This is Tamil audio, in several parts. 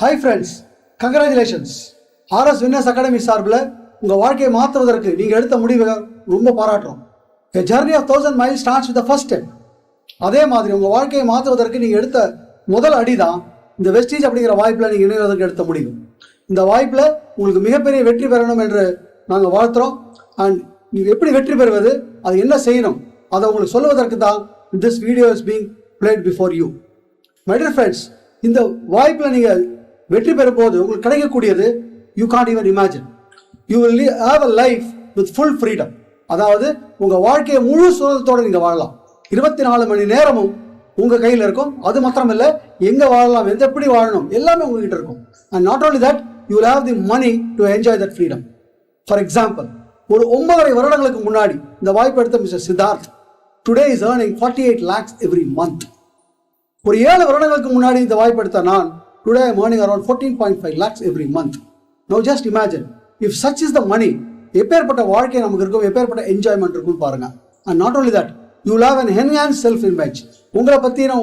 Hi friends, congratulations. RS Winners Academy சார்பில் உங்கள் வாழ்க்கையை மாற்றுவதற்கு நீங்கள் எடுத்த முடிவை ரொம்ப பாராட்டுறோம். A journey of 1000 miles starts with the first step. அதே மாதிரி உங்கள் வாழ்க்கையை மாற்றுவதற்கு நீங்கள் எடுத்த முதல் அடி தான் இந்த வெஸ்டீஜ் அப்படிங்கிற வாய்ப்பில் நீங்கள் இணைவதற்கு எடுத்த முடிவு. இந்த வாய்ப்பில் உங்களுக்கு மிகப்பெரிய வெற்றி பெறணும் என்று நாங்கள் வாழ்த்துறோம். அண்ட் நீங்கள் எப்படி வெற்றி பெறுவது, அது என்ன செய்யணும், அதை உங்களுக்கு சொல்லுவதற்கு தான் this video is being played before you. My dear friends, இந்த வாய்ப்பில் நீங்கள் வெற்றி பெறும் போது உங்களுக்கு கிடைக்கக்கூடியது you can't even imagine. You will have a life with full freedom. அதாவது உங்கள் வாழ்க்கையை முழு சுதந்திரத்தோடு நீங்கள் வாழலாம். 24 மணி நேரமும் உங்கள் கையில் இருக்கும். அது மாத்திரம் இல்லை, எங்கே வாழலாம், எந்த எப்படி வாழணும், எல்லாமே உங்ககிட்ட இருக்கும். And not only that, you will have the money to enjoy that freedom. For example, ஒரு 9.5 வருடங்களுக்கு முன்னாடி இந்த வாய்ப்பு எடுத்த mister Siddharth today is earning 48 lakhs every month. ஒரு 7 வருடங்களுக்கு முன்னாடி இந்த வாய்ப்பு எடுத்த நான் today I am earning around 14.5 lakhs every month. Now just imagine, if such is the money, எப்பேற்பட்ட வாழ்க்கை நமக்கு இருக்கும், எப்பேற்பட்ட என்ஜாய்மெண்ட் இருக்குன்னு பாருங்க. And not only that, you will have an enhanced self image. உங்களை பற்றின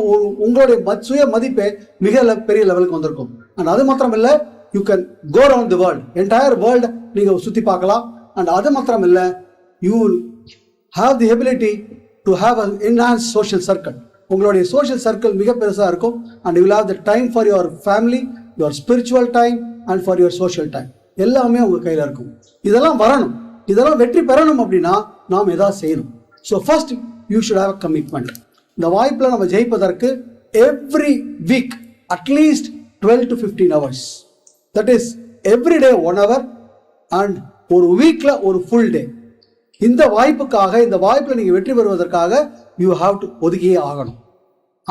உங்களுடைய சுய மதிப்பே மிக பெரிய லெவலுக்கு வந்திருக்கும். அண்ட் அது மாத்திரம் இல்லை, you can go around the world, entire world நீங்கள் சுற்றி பார்க்கலாம். அண்ட் அது மாத்திரம் இல்லை, you will have the ability to have an enhance social circle. உங்களுடைய சோஷியல் சர்க்கிள் மிக பெருசாக இருக்கும். And you will have the time for your family, your spiritual time and for your social time. எல்லாமே உங்கள் கையில் இருக்கும். இதெல்லாம் வரணும், இதெல்லாம் வெற்றி பெறணும் அப்படின்னா நாம் எதாவது செய்யணும். So first you should have a commitment. இந்த வாய்ப்பில் நம்ம ஜெயிப்பதற்கு every week at least 12 to 15 hours, that is every day 1 hour and ஒரு வீக்கில் ஒரு ஃபுல் டே. இந்த வாய்ப்புக்காக, இந்த வாய்ப்பில் நீங்கள் வெற்றி பெறுவதற்காக யூ ஹாவ் டு ஒதுக்கியே ஆகணும்.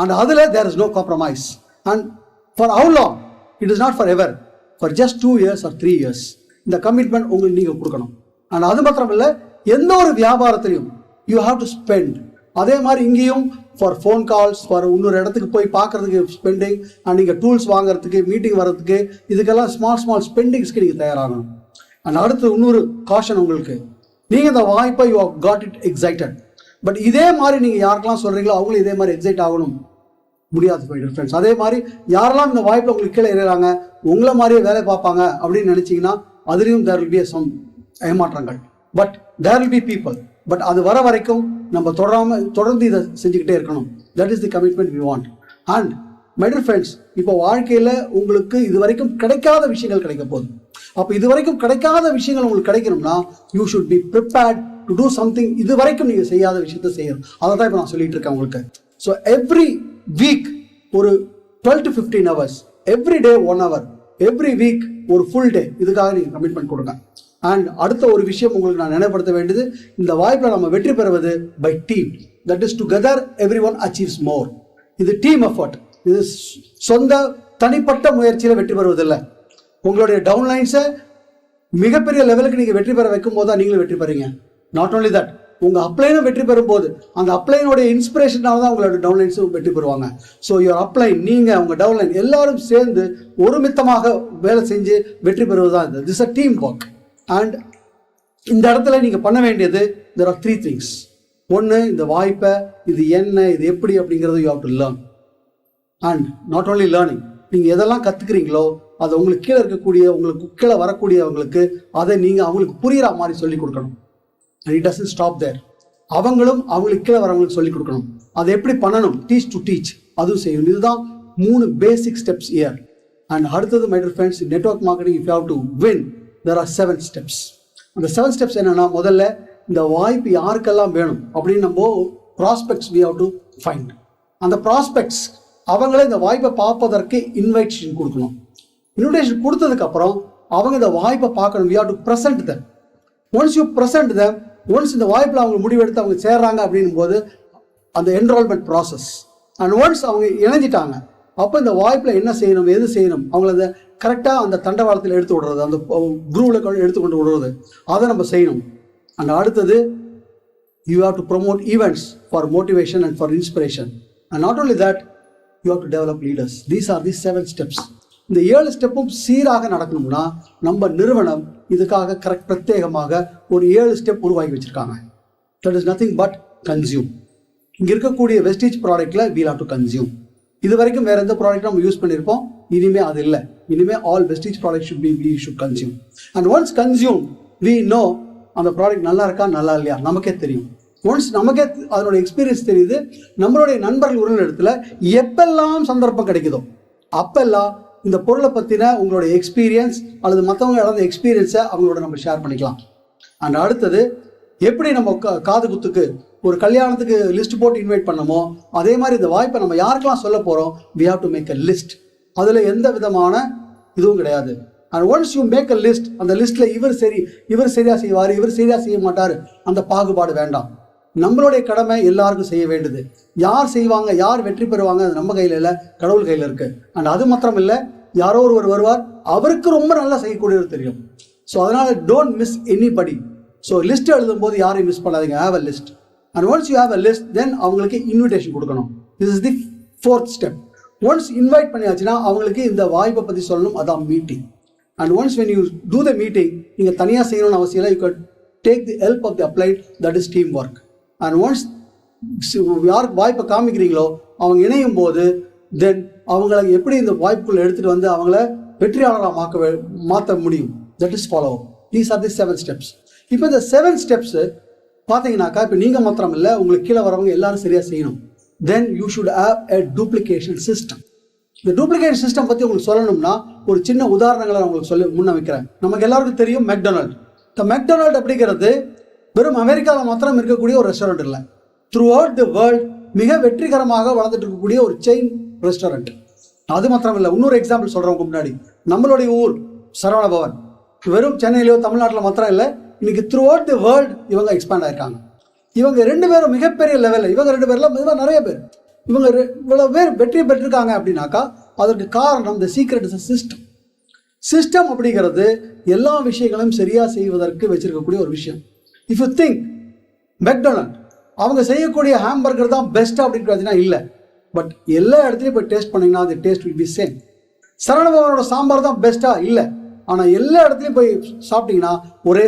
அண்ட் அதில் there is no compromise. And for how long? It is not for ever, for just 2 years or 3 years. இந்த கமிட்மெண்ட் உங்களுக்கு நீங்கள் கொடுக்கணும். அண்ட் அது மாத்திரம் இல்லை, எந்த ஒரு வியாபாரத்திலையும் யூ ஹாவ் டு ஸ்பெண்ட். அதே மாதிரி இங்கேயும் ஃபார் ஃபோன் கால்ஸ், ஃபார் இன்னொரு இடத்துக்கு போய் பார்க்கறதுக்கு ஸ்பெண்டிங், அண்ட் நீங்கள் டூல்ஸ் வாங்குறதுக்கு, மீட்டிங் வர்றதுக்கு, இதுக்கெல்லாம் ஸ்மால் ஸ்பெண்டிங்ஸ்க்கு நீங்கள் தயாராகணும். அண்ட் அடுத்து இன்னொரு காஷன் உங்களுக்கு, நீங்கள் இந்த வாய்ப்பை you have got it excited. But இதே மாதிரி நீங்கள் யாருக்கெல்லாம் சொல்கிறீங்களோ அவங்களும் இதே மாதிரி எக்ஸைட் ஆகணும் முடியாது ஃப்ரெண்ட்ஸ். அதே மாதிரி யாரெல்லாம் இந்த வாய்ப்பில் உங்களுக்கு கீழே இறங்குறாங்க, உங்களை மாதிரியே வேலை பார்ப்பாங்க அப்படின்னு நினச்சிங்கன்னா அதுலேயும் தேர் வில் பி சம் ஏமாற்றங்கள். But there will be people. But அது வர வரைக்கும் நம்ம தொடர்ந்து இதை செஞ்சுக்கிட்டே இருக்கணும். That is the commitment we want. And my dear friends, இப்போ வாழ்க்கையில் உங்களுக்கு இது வரைக்கும் கிடைக்காத விஷயங்கள் கிடைக்க போகுது. அப்போ இது வரைக்கும் கிடைக்காத விஷயங்கள் உங்களுக்கு கிடைக்கணும்னா you should be prepared to do something. இது வரைக்கும் நீங்கள் செய்யாத விஷயத்த செய்யணும். அதை தான் இப்போ நான் சொல்லிட்டு இருக்கேன் உங்களுக்கு. ஸோ எவ்ரி வீக் ஒரு 12 to 15 hours, every day 1 hour, every week ஒரு ஃபுல் டே, இதுக்காக நீங்கள் கமிட்மெண்ட் கொடுங்க. அண்ட் அடுத்த ஒரு விஷயம் உங்களுக்கு நான் நினைவுபடுத்த வேண்டியது, இந்த வாய்ப்பில் நம்ம வெற்றி பெறுவது by team. That is together everyone achieves more. இது டீம் எஃபர்ட். இது சொந்த தனிப்பட்ட முயற்சியில் வெற்றி பெறுவதில்லை. உங்களுடைய டவுன்லைன்ஸை மிகப்பெரிய லெவலுக்கு நீங்கள் வெற்றி பெற வைக்கும் போது தான் நீங்களும் வெற்றி பெறீங்க. நாட் ஓன்லி தட், உங்கள் அப்ளைனும் வெற்றி பெறும் போது அந்த அப்ளைனுடைய இன்ஸ்பிரேஷனால தான் உங்களோட டவுன்லைன்ஸும் வெற்றி பெறுவாங்க. ஸோ யுவர் அப்ளைன், நீங்கள், உங்கள் டவுன்லைன் எல்லாரும் சேர்ந்து ஒருமித்தமாக வேலை செஞ்சு வெற்றி பெறுவது தான் இது. This a team work. And இந்த இடத்துல நீங்கள் பண்ண வேண்டியது there are 3 things. ஒன்று, இந்த வாய்ப்பை, இது என்ன, இது எப்படி அப்படிங்கிறது you have to learn. And not only learning, நீங்கள் எதெல்லாம் கற்றுக்குறீங்களோ அதை உங்களுக்கு கீழே இருக்கக்கூடிய, உங்களுக்கு கீழே வரக்கூடியவங்களுக்கு அதை நீங்கள் அவங்களுக்கு புரிகிற மாதிரி சொல்லிக் கொடுக்கணும். And it doesn't stop there. அவங்களும் அவங்களுக்கு கீழே வரவங்களுக்கு சொல்லிக் கொடுக்கணும். அதை எப்படி பண்ணணும், டீச் டு டீச், அதுவும் செய்யணும். இதுதான் 3 பேசிக் ஸ்டெப்ஸ் இயர். அண்ட் அடுத்தது my dear friends, network marketing if you have to win there are 7 steps. அந்த 7 steps என்னன்னா, முதல்ல இந்த வாய்ப்பு யாருக்கெல்லாம் வேணும் அப்படின்னு நம்ம prospects we have to find. அந்த ப்ராஸ்பெக்ட்ஸ் அவங்களே இந்த வாய்ப்பை பார்ப்பதற்கு இன்வைட்டேஷன் கொடுக்கணும். இன்விடேஷன் கொடுத்ததுக்கு அப்புறம் அவங்க இந்த வாய்ப்பை பார்க்கணும். we have to present them. once you present them, once இந்த வாய்ப்பில் அவங்க முடிவெடுத்து அவங்க சேர்றாங்க அப்படின்னும் போது அந்த என்ரோல்மெண்ட் ப்ராசஸ். அண்ட் ஒன்ஸ் அவங்க இணைஞ்சிட்டாங்க, அப்போ இந்த வாய்ப்பில் என்ன செய்யணும், எது செய்யணும், அவங்கள அந்த கரெக்டாக அந்த தண்டவாளத்தில் எடுத்து விடுறது, அந்த குரூவில் எடுத்துக்கொண்டு விடுறது, அதை நம்ம செய்யணும். அண்ட் அடுத்தது you have to promote events for motivation and for inspiration. And not only that, you have to develop leaders. These are the 7 steps. இந்த 7 ஸ்டெப்பும் சீராக நடக்கணும்னா நம்ம நிறுவனம் இதுக்காக பிரத்யேகமாக ஒரு 7 ஸ்டெப் உருவாக்கி வச்சிருக்காங்க. That is nothing but consume. இங்கே இருக்கக்கூடிய வெஸ்டீஜ் ப்ராடக்டில் வீல் ஹேவ் டு கன்சியூம். இது வரைக்கும் வேறு எந்த ப்ராடக்ட் நம்ம யூஸ் பண்ணியிருப்போம், இனிமே அது இல்லை. இனிமே all Vestige product we should consume. And once consumed, we know அந்த ப்ராடக்ட் நல்லா இருக்கா நல்லா இல்லையா நமக்கே தெரியும். ஒன்ஸ் நமக்கே அதனுடைய எக்ஸ்பீரியன்ஸ் தெரியுது. நம்மளுடைய நண்பர்கள் உறவினர் இடத்துல எப்பெல்லாம் சந்தர்ப்பம் கிடைக்குதோ அப்பெல்லாம் இந்த பொருளை பற்றின உங்களுடைய எக்ஸ்பீரியன்ஸ் அல்லது மற்றவங்க இழந்த எக்ஸ்பீரியன்ஸை அவங்களோட நம்ம ஷேர் பண்ணிக்கலாம். அண்ட் அடுத்தது எப்படி நம்ம காது குத்துக்கு ஒரு கல்யாணத்துக்கு லிஸ்ட் போட்டு இன்வைட் பண்ணமோ அதே மாதிரி இந்த வாய்ப்பை நம்ம யாருக்கெல்லாம் சொல்ல போகிறோம், we have to make a list. அதில் எந்த விதமான இதுவும் கிடையாது. And once you make a list, அந்த லிஸ்ட்டில் இவர் சரியாக செய்வார், இவர் சரியாக செய்ய மாட்டார், அந்த பாகுபாடு வேண்டாம். நம்மளுடைய கடமை எல்லாருக்கும் செய்ய வேண்டியது. யார் செய்வாங்க, யார் வெற்றி பெறுவாங்க, அது நம்ம கையில் இல்லை, கடவுள் கையில் இருக்கு. அண்ட் அது மாத்திரம் இல்லை, யாரோ ஒருவர் வருவார், அவருக்கு ரொம்ப நல்லா செய்யக்கூடியவர் தெரியும். ஸோ அதனால don't miss anybody. So list எழுதும் போது யாரையும் மிஸ் பண்ணாதீங்க. Have a list. And once you have a list, then அவங்களுக்கு இன்விடேஷன் கொடுக்கணும். This is the 4th step. Once invite பண்ணியாச்சுன்னா அவங்களுக்கு இந்த வாய்ப்பை பற்றி சொல்லணும், அதான் meeting. And once when you do the meeting, நீங்கள் தனியாக செய்யணும்னு அவசியம் இல்லை. You can take the help of the upline, that is team work. And once யாருக்கு வாய்ப்பை காமிக்கிறீங்களோ அவங்க இணையும் போது தென் அவங்களை எப்படி இந்த வாய்ப்புக்குள்ள எடுத்துகிட்டு வந்து அவங்கள வெற்றியாளராக மாற்ற முடியும், that is follow. These are the 7 steps. இப்போ இந்த 7 ஸ்டெப்ஸு பார்த்தீங்கன்னாக்கா இப்போ நீங்கள் மாத்திரம் இல்லை, உங்களுக்கு கீழே வரவங்க எல்லாரும் சரியாக செய்யணும். Then you should have a duplication system. இந்த டூப்ளிகேஷன் சிஸ்டம் பற்றி உங்களுக்கு சொல்லணும்னா ஒரு சின்ன உதாரணங்களை நான் உங்களுக்கு சொல்லி முன்ன வைக்கிறேன். நமக்கு எல்லாருக்கும் தெரியும் மெக்டொனால்ட். இந்த மெக்டொனால்ட் அப்படிங்கிறது வெறும் அமெரிக்காவில் மாத்திரம் இருக்கக்கூடிய ஒரு ரெஸ்டாரண்ட் இல்லை, த்ரூ அவுட் தி வேர்ல்ட் மிக வெற்றிகரமாக வளர்ந்துட்டு இருக்கக்கூடிய ஒரு செயின் ரெஸ்டாரண்ட். அது மாத்திரம் இல்லை, இன்னொரு எக்ஸாம்பிள் சொல்கிறவங்க முன்னாடி, நம்மளுடைய ஊர் சரவண பவன் வெறும் சென்னையிலோ தமிழ்நாட்டில் மாத்திரம் இல்லை, இன்னைக்கு த்ரூ அவுட் தி வேர்ல்ட் இவங்க எக்ஸ்பேண்ட் ஆயிருக்காங்க. இவங்க 2 பேரும் மிகப்பெரிய லெவலில், இவங்க 2 பேர்ல மெதுவாக நிறைய பேர், இவங்க இவ்வளோ பேர் வெற்றி பெற்றிருக்காங்க அப்படின்னாக்கா அதற்கு காரணம் தி சீக்ரெட் இஸ் சிஸ்டம். சிஸ்டம் அப்படிங்கிறது எல்லா விஷயங்களையும் சரியாக செய்வதற்கு வச்சிருக்கக்கூடிய ஒரு விஷயம். இஃப் யூ திங்க் மெக்டொனால்ட் அவங்க செய்யக்கூடிய ஹாம்பர்கர் தான் பெஸ்ட்டாக அப்படின்னு பார்த்தீங்கன்னா இல்லை. பட் எல்லா இடத்துலையும் போய் டேஸ்ட் பண்ணிங்கன்னா அது டேஸ்ட் வில் பி சேம். சரவணபவனோட சாம்பார் தான் பெஸ்ட்டாக இல்லை, ஆனால் எல்லா இடத்துலையும் போய் சாப்பிட்டீங்கன்னா ஒரே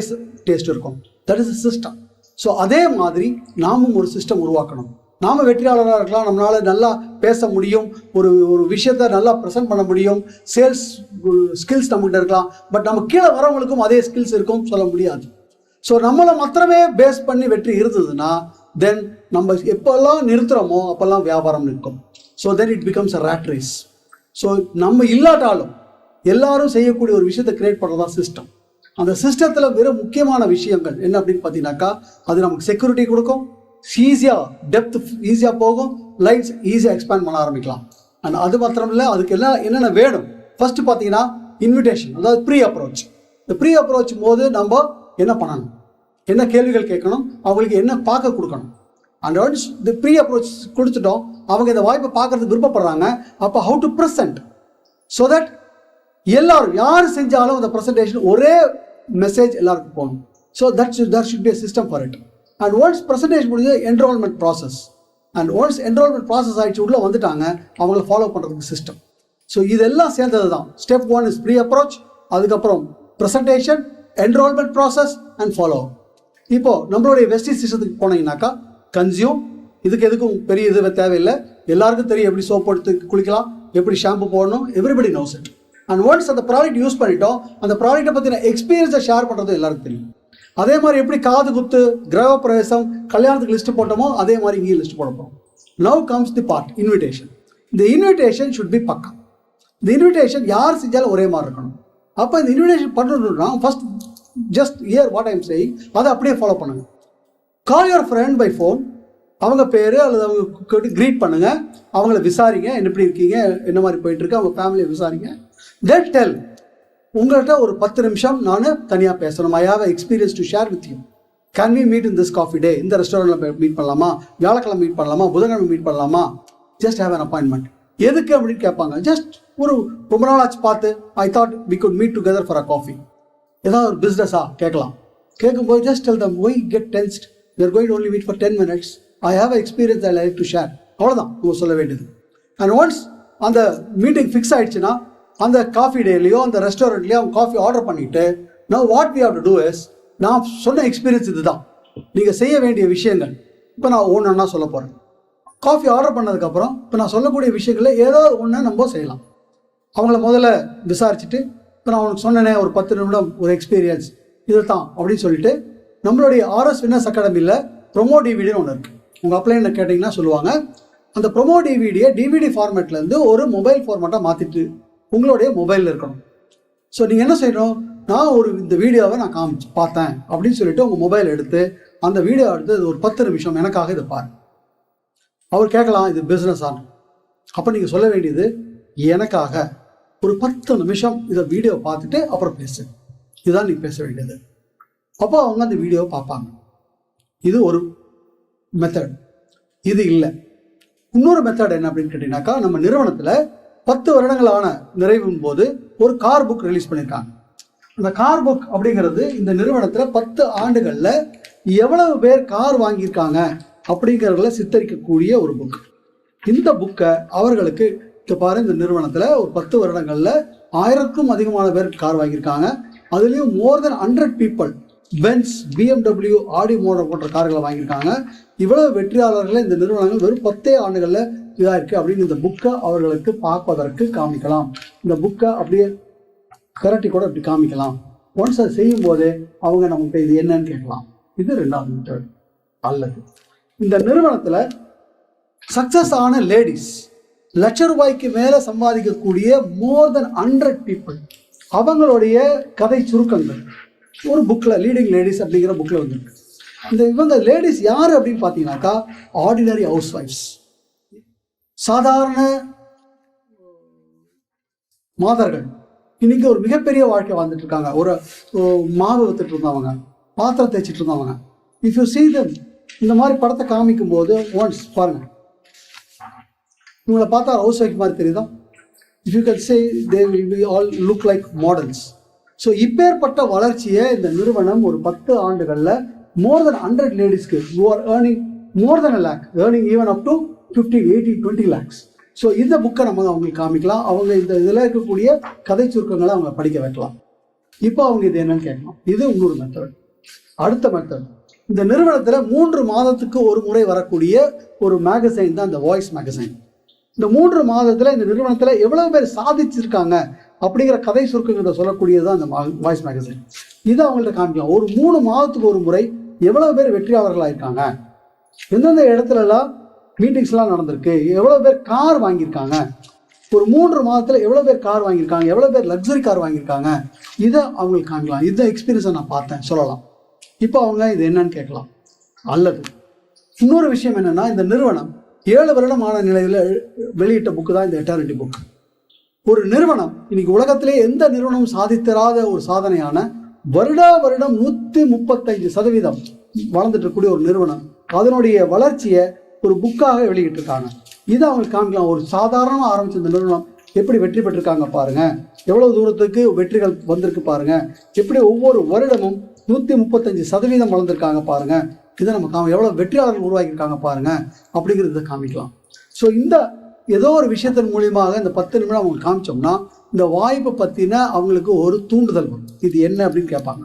டேஸ்ட் இருக்கும். That is system. ஸோ அதே மாதிரி நாமும் ஒரு சிஸ்டம் உருவாக்கணும். நாம் வெற்றியாளராக இருக்கலாம், நம்மளால் நல்லா பேச முடியும், ஒரு விஷயத்தை நல்லா ப்ரெசென்ட் பண்ண முடியும், சேல்ஸ் ஸ்கில்ஸ் நம்மகிட்ட இருக்கலாம். பட் நம்ம கீழே வரவங்களுக்கும் அதே ஸ்கில்ஸ் இருக்கும் சொல்ல முடியாது. ஸோ நம்மளை மாத்திரமே பேஸ் பண்ணி வெற்றி இருந்ததுன்னா தென் நம்ம எப்போல்லாம் நிறுத்துகிறோமோ அப்போல்லாம் வியாபாரம் நிற்கும். So then it becomes a rat race. So நம்ம இல்லாட்டாலும் எல்லாரும் செய்யக்கூடிய ஒரு விஷயத்தை கிரியேட் பண்ணுறதா சிஸ்டம். அந்த சிஸ்டத்தில் வெறும் முக்கியமான விஷயங்கள் என்ன அப்படின்னு பார்த்தீங்கன்னாக்கா, அது நமக்கு செக்யூரிட்டி கொடுக்கும், ஈஸியாக டெப்த் ஈஸியாக போகும், லைன்ஸ் ஈஸியாக எக்ஸ்பேண்ட் பண்ண ஆரம்பிக்கலாம். அண்ட் அது மாத்திரம் இல்லை, அதுக்கு எல்லாம் என்னென்ன வேணும். ஃபர்ஸ்ட் பார்த்தீங்கன்னா இன்விடேஷன், அதாவது ப்ரீ அப்ரோச். இந்த ப்ரீ அப்ரோச் போது நம்ம என்ன பண்ணணும், என்ன கேள்விகள் கேட்கணும், அவங்களுக்கு என்ன பார்க்க கொடுக்கணும். அண்ட் ஒன்ஸ் இந்த ப்ரீ அப்ரோச் கொடுத்துட்டோம், அவங்க இந்த வாய்ப்பை பார்க்கறதுக்கு விருப்பப்படுறாங்க. அப்போ how to present so that எல்லாரும் யார் செஞ்சாலும் அந்த ப்ரெசன்டேஷன் ஒரே மெசேஜ் எல்லாருக்கும் போகணும். So that should be a system for it. And once presentation முடிஞ்சு enrolment process. And once enrolment process ஆகிடுச்சு உள்ளே வந்துட்டாங்க, அவங்கள ஃபாலோ பண்ணுறதுக்கு சிஸ்டம். ஸோ இதெல்லாம் சேர்ந்தது தான். ஸ்டெப் 1 இஸ் ப்ரீ அப்ரோச், அதுக்கப்புறம் presentation, enrolment process and follow. இப்போ நம்மளுடைய வெஸ்டீஜ் சிஸ்டத்துக்கு போனீங்கன்னாக்கா கன்சியூம், இதுக்கு எதுக்கும் பெரிய இது தேவையில்லை, எல்லாருக்கும் தெரியும் எப்படி சோப் எடுத்து குளிக்கலாம், எப்படி ஷாம்பு போடணும், everybody knows it. And once அந்த ப்ராடக்ட் யூஸ் பண்ணிட்டோம், அந்த ப்ராடக்ட்டை பற்றின எக்ஸ்பீரியன்ஸை ஷேர் பண்ணுறது எல்லாருக்கும் தெரியும். அதே மாதிரி எப்படி காது குத்து, கிரக பிரவேசம், கல்யாணத்துக்கு லிஸ்ட் போட்டோமோ அதே மாதிரி இங்கேயும் லிஸ்ட் போட போகிறோம். Now comes the part invitation. இந்த இன்விடேஷன் ஷுட் பி பக்கா. இந்த இன்விடேஷன் யார் செஞ்சாலும் ஒரே மாதிரி இருக்கணும். அப்போ இந்த இன்விடேஷன் பண்ணணும்னா first just hear what I'm saying, அதை அப்படியே ஃபாலோ பண்ணுங்க. Call your friend by phone, அவங்க பேர் அல்லது அவங்க க்ரீட் பண்ணுங்க, அவங்கள விசாரிங்க, எப்படி இருக்கீங்க, என்ன மாதிரி போயிட்டு இருக்கு, அவங்க ஃபேமிலியை விசாரிங்க. தென் டெல், உங்கள்கிட்ட ஒரு 10 நிமிஷம் நான் தனியாக பேசணும். I have experience to share with you. Can we meet in this coffee day? இந்த ரெஸ்டாரண்ட்டில் மீட் பண்ணலாமா, வியாழக்கிழமை மீட் பண்ணலாமா, புதன்கிழமை மீட் பண்ணலாமா? Just have an appointment. எதுக்கு அப்படின்னு கேட்பாங்க. ஜஸ்ட் ஒரு ரொம்ப நாள் ஆச்சு பார்த்து, I thought we good meet together for a coffee. ஏதாவது ஒரு பிஸ்னஸா கேட்கலாம். கேட்கும்போது just tell them, why get tensed, we are going only meet for 10 minutes. I have experience I like to share. அவ்வளோதான் நம்ம சொல்ல வேண்டியது. அண்ட் ஒன்ஸ் அந்த மீட்டிங் ஃபிக்ஸ் ஆயிடுச்சுன்னா அந்த காஃபி டேலையோ அந்த ரெஸ்டாரண்ட்லேயோ அவங்க காஃபி ஆர்டர் பண்ணிவிட்டு, now what we have to do is, நான் சொன்ன எக்ஸ்பீரியன்ஸ் இதுதான், நீங்கள் செய்ய வேண்டிய விஷயங்கள் இப்போ நான் ஒன்றா சொல்ல போகிறேன். காஃபி ஆர்டர் பண்ணதுக்கப்புறம் இப்போ நான் சொல்லக்கூடிய விஷயங்களில் ஏதாவது ஒன்று நம்ம செய்யலாம். அவங்கள முதல்ல விசாரிச்சுட்டு, இப்போ நான் உனக்கு சொன்னேனே ஒரு 10 நிமிடம் ஒரு எக்ஸ்பீரியன்ஸ் இது தான் அப்படின்னு சொல்லிட்டு, நம்மளுடைய ஆர்எஸ் வின்னர்ஸ் அகாடமியில் ப்ரொமோ டிவிடின்னு ஒன்று இருக்குது. உங்கள் அப்ளைன்னு கேட்டிங்கன்னா சொல்லுவாங்க. அந்த ப்ரொமோ டிவிடியை டிவிடி ஃபார்மேட்லேருந்து ஒரு மொபைல் ஃபார்மேட்டாக மாற்றிட்டு உங்களுடைய மொபைலில் இருக்கணும். ஸோ நீங்கள் என்ன செய்யணும், நான் இந்த வீடியோவை நான் பார்த்தேன் அப்படின்னு சொல்லிட்டு உங்கள் மொபைல் எடுத்து அந்த வீடியோ எடுத்து ஒரு 10 நிமிஷம் எனக்காக இதை பாரு. அவர் கேட்கலாம் இது பிஸ்னஸ் ஆன். அப்போ நீங்கள் சொல்ல வேண்டியது, எனக்காக ஒரு 10 நிமிஷம் இதை வீடியோ பார்த்துட்டு அப்புறம் பேசு, இதுதான் நீ பேச வேண்டியது. அப்போ அவங்க அந்த வீடியோவை பார்ப்பாங்க. இது ஒரு மெத்தட். இது இல்லை. இன்னொரு மெத்தட் என்ன அப்படின்னு கேட்டீங்கன்னாக்கா, நம்ம நிறுவனத்தில் 10 வருடங்களான நிறைவின் போது ஒரு கார் புக் ரிலீஸ் பண்ணியிருக்காங்க. அந்த கார் புக் அப்படிங்கிறது இந்த நிறுவனத்தில் 10 ஆண்டுகளில் எவ்வளவு பேர் கார் வாங்கியிருக்காங்க அப்படிங்கிறத சித்தரிக்கக்கூடிய ஒரு புக். இந்த புக்கை அவர்களுக்கு பாரு, இந்த நிறுவனத்தில் ஒரு 10 வருடங்களில் 1000க்கும் அதிகமான பேர் கார் வாங்கியிருக்காங்க. அதுலேயும் மோர் தென் 100 பீப்புள் பென்ஸ், BMW, ஆடி மோட்டார் போன்ற கார்களை வாங்கியிருக்காங்க. இவ்வளவு வெற்றியாளர்களை இந்த நிறுவனங்கள் வெறும் 10 ஆண்டுகளில் இதாக இருக்குது அப்படின்னு இந்த புக்கை அவர்களுக்கு பார்ப்பதற்கு காமிக்கலாம். இந்த புக்கை அப்படியே கரட்டி கூட அப்படி காமிக்கலாம். ஒன்ஸ் அதை செய்யும் போதே அவங்க நமக்கு இது என்னன்னு கேட்கலாம். இது 2வது மெத்தட். அல்லது இந்த நிறுவனத்தில் சக்சஸ் ஆன லேடிஸ், ₹1,00,000 மேலே சம்பாதிக்கக்கூடிய மோர் தென் 100 பீப்புள், அவங்களுடைய கதை சுருக்கங்கள் ஒரு புக்கில், லீடிங் லேடிஸ் அப்படிங்கிற புக்கில் வந்துருக்கு. இவங்க லேடிஸ் யார் அப்படின்னு பார்த்தீங்கன்னாக்கா, ஆர்டினரி ஹவுஸ் ஒய்ஃப்ஸ், சாதாரண மாதர்கள். இன்னைக்கு ஒரு மிகப்பெரிய வாழ்க்கை வாழ்ந்துட்டு இருக்காங்க. ஒரு மாவு வித்துட்டு இருந்தவங்க, பாத்திரம் தேய்ச்சிட்டு இருந்தவங்க. இஃப் யூ சீ தெம், இந்த மாதிரி படத்தை காமிக்கும் போது ஒன்ஸ் பாருங்க, இவங்களை பார்த்தா ஹவுஸ் ஒய்ஃப் மாதிரி தெரியுதா? If you can say they will be all look like models. So இப்பேற்பட்ட வளர்ச்சியை இந்த நிறுவனம் ஒரு 10 ஆண்டுகளில் மோர் தென் 100 லேடிஸ்க்கு who are earning more than a lakh, earning even up to 15, 18, 20 lakhs. So இந்த புக்கை நம்ம அவங்களுக்கு காமிக்கலாம். அவங்க இந்த இதில் இருக்கக்கூடிய கதை சுருக்கங்களை அவங்க படிக்க வைக்கலாம். இப்போ அவங்க இது என்னன்னு கேட்கலாம். இது இன்னொரு மெத்தட். அடுத்த மெத்தட், இந்த நிறுவனத்தில் 3 மாதத்துக்கு ஒரு முறை வரக்கூடிய ஒரு மேகசைன் தான் இந்த வாய்ஸ் மேகசைன். இந்த 3 மாதத்தில் இந்த நிறுவனத்தில் எவ்வளவு பேர் சாதிச்சிருக்காங்க அப்படிங்கிற கதை சுருக்கங்களை சொல்லக்கூடியது தான் இந்த வாய்ஸ் மேகசைன். இதை அவங்கள்ட்ட காமிக்கலாம். ஒரு 3 மாதத்துக்கு ஒரு முறை எவ்வளவு பேர் வெற்றியாளர்களாக இருக்காங்க, எந்தெந்த இடத்துலலாம் மீட்டிங்ஸ்லாம் நடந்திருக்கு, எவ்வளோ பேர் கார் வாங்கியிருக்காங்க, ஒரு 3 மாதத்தில் எவ்வளோ பேர் கார் வாங்கியிருக்காங்க, எவ்வளோ பேர் லக்ஸரி கார் வாங்கியிருக்காங்க, இதை அவங்களுக்கு காமிக்கலாம். இந்த எக்ஸ்பீரியன்ஸை நான் பார்த்தேன் சொல்லலாம். இப்போ அவங்க இது என்னன்னு கேட்கலாம். அல்லது இன்னொரு விஷயம் என்னென்னா, இந்த நிறுவனம் 7 வருடமான நிலையில் வெளியிட்ட புக்கு தான் இந்த எட்டாரிட்டி புக். ஒரு நிறுவனம் இன்னைக்கு உலகத்திலே எந்த நிறுவனமும் சாதித்தராத ஒரு சாதனையான வருடா வருடம் 135% வளர்ந்துட்டு இருக்கக்கூடிய ஒரு நிறுவனம் அதனுடைய வளர்ச்சியை ஒரு புக்காக வெளியிட்டு இருக்காங்க. இதை அவங்களுக்கு காமிக்கலாம். ஒரு சாதாரணமாக ஆரம்பிச்ச இந்த நிறுவனம் எப்படி வெற்றி பெற்றிருக்காங்க பாருங்க, எவ்வளவு தூரத்துக்கு வெற்றிகள் வந்திருக்கு பாருங்க, எப்படி ஒவ்வொரு வருடமும் 135% வளர்ந்துருக்காங்க பாருங்க, இதை நம்ம எவ்வளோ வெற்றியாளர்கள் உருவாக்கியிருக்காங்க பாருங்க அப்படிங்கிறத காமிக்கலாம். ஸோ இந்த ஏதோ ஒரு விஷயத்தின் மூலியமாக இந்த 10 நிமிடம் அவங்க காமிச்சோம்னா இந்த வாய்ப்பை பற்றின அவங்களுக்கு ஒரு தூண்டுதல் வரும். இது என்ன அப்படின்னு கேட்பாங்க.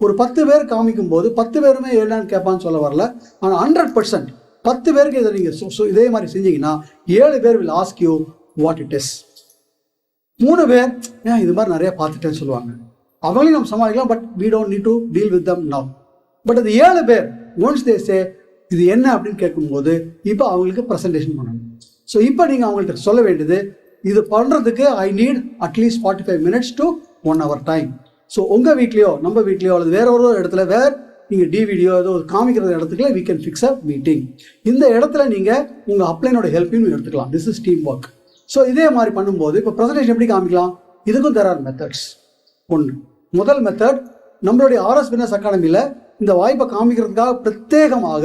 ஒரு 10 பேர் காமிக்கும் போது 10 பேருமே என்னன்னு கேட்பான்னு சொல்ல வரல. ஆனால் 100% 10 பேருக்கு இதை நீங்கள் இதே மாதிரி செஞ்சீங்கன்னா 7 பேர் will ask you what it is. 3 பேர் ஏன் இது மாதிரி நிறைய பார்த்துட்டேன்னு சொல்லுவாங்க. அவங்களையும் நம்ம சமாளிக்கலாம். But we don't need to deal with them now. But அது 7 பேர் once they say இது என்ன அப்படின்னு கேட்கும்போது இப்போ அவங்களுக்கு ப்ரெசன்டேஷன் பண்ணணும். ஸோ இப்போ நீங்கள் அவங்கள்ட்ட சொல்ல வேண்டியது, இது பண்ணுறதுக்கு I need at least 45 minutes to 1 hour time. So உங்கள் வீட்லேயோ நம்ம வீட்லேயோ அல்லது வேற ஒரு இடத்துல நீங்கள் டிவிடியோ ஏதோ காமிக்கிற இடத்துக்குள்ள we can fix a meeting. இந்த இடத்துல நீங்கள் உங்கள் அப்ளைனோட ஹெல்ப்பையும் எடுத்துக்கலாம். This is team work. So இதே மாதிரி பண்ணும்போது இப்போ ப்ரெசன்டேஷன் எப்படி காமிக்கலாம், இதுக்கும் there are methods. முதல் மெத்தட், நம்மளுடைய ஆர்எஸ் வின்னர்ஸ் அகாடமியில் இந்த வாய்ப்பை காமிக்கிறதுக்காக பிரத்யேகமாக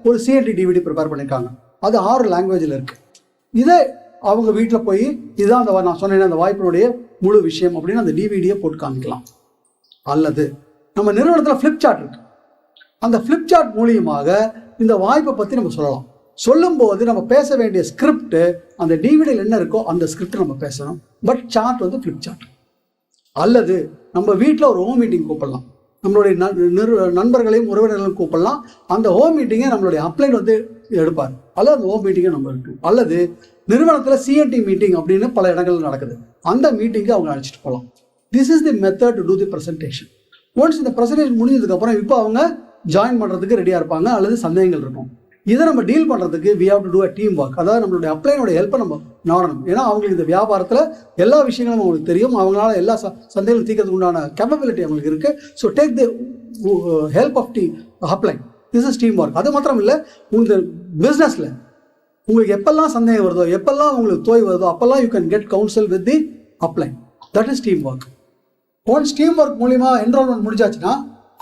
ஒரு சிஎன்டி டிவிடி ப்ரிப்பேர் பண்ணியிருக்காங்க. அது 6 லாங்குவேஜில் இருக்குது. இதை அவங்க வீட்டில் போய் இதுதான் அந்த நான் சொன்னேன் அந்த வாய்ப்பினுடைய முழு விஷயம் அப்படின்னு அந்த டிவிடியை போட்டு காமிக்கலாம். அல்லது நம்ம நிறுவனத்தில் ஃப்ளிப்சார்ட் இருக்கு. அந்த ஃப்ளிப்சார்ட் மூலியமாக இந்த வாய்ப்பை பற்றி நம்ம சொல்லலாம். சொல்லும்போது நம்ம பேச வேண்டிய ஸ்கிரிப்ட் அந்த டிவிடியில் என்ன இருக்கோ அந்த ஸ்கிரிப்ட் நம்ம பேசணும். பட் சார்ட் வந்து ஃப்ளிப்சார்ட். அல்லது நம்ம வீட்டில் ஒரு ஹோம் மீட்டிங் கூப்பிடலாம். நம்மளுடைய நண்பர்களையும் உறவினர்களையும் கூப்பிடலாம். அந்த ஹோம் மீட்டிங்கை நம்மளுடைய அப்ளைன் வந்து எடுப்பார், அல்லது அந்த ஹோம் மீட்டிங்கை நம்ம இருக்கு, அல்லது நிறுவனத்தில் சிஎன்டி மீட்டிங் அப்படின்னு பல இடங்கள்ல நடக்குது, அந்த மீட்டிங்கை அவங்க அழைச்சிட்டு போகலாம். This is the method to do the presentation. Once இந்த ப்ரெசன்டேஷன் முடிஞ்சதுக்கப்புறம் இப்போ அவங்க ஜாயின் பண்ணுறதுக்கு ரெடியாக இருப்பாங்க, அல்லது சந்தேகங்கள் இருக்கும். இதை நம்ம டீல் பண்ணுறதுக்கு we have to do a team work. அதாவது நம்மளுடைய அப்ளைனோட ஹெல்ப்பை நம்ம நாடணும். ஏன்னா அவங்களுக்கு இந்த வியாபாரத்தில் எல்லா விஷயங்களும் அவங்களுக்கு தெரியும், அவங்களால எல்லா சந்தேகங்களும் தீர்க்கிறதுக்கு உண்டான கேப்பபிலிட்டி அவங்களுக்கு இருக்குது. So take the help of the upline. This is team work. அது மாத்திரம் இல்லை, உங்கள் பிஸ்னஸில் உங்களுக்கு எப்பெல்லாம் சந்தேகம் வருதோ, எப்பெல்லாம் உங்களுக்கு தோய் வருதோ, அப்பெல்லாம் you can get counsel with the upline. That is team work. Once team work மூலிமா என்ரோல்மெண்ட் முடிஞ்சாச்சுன்னா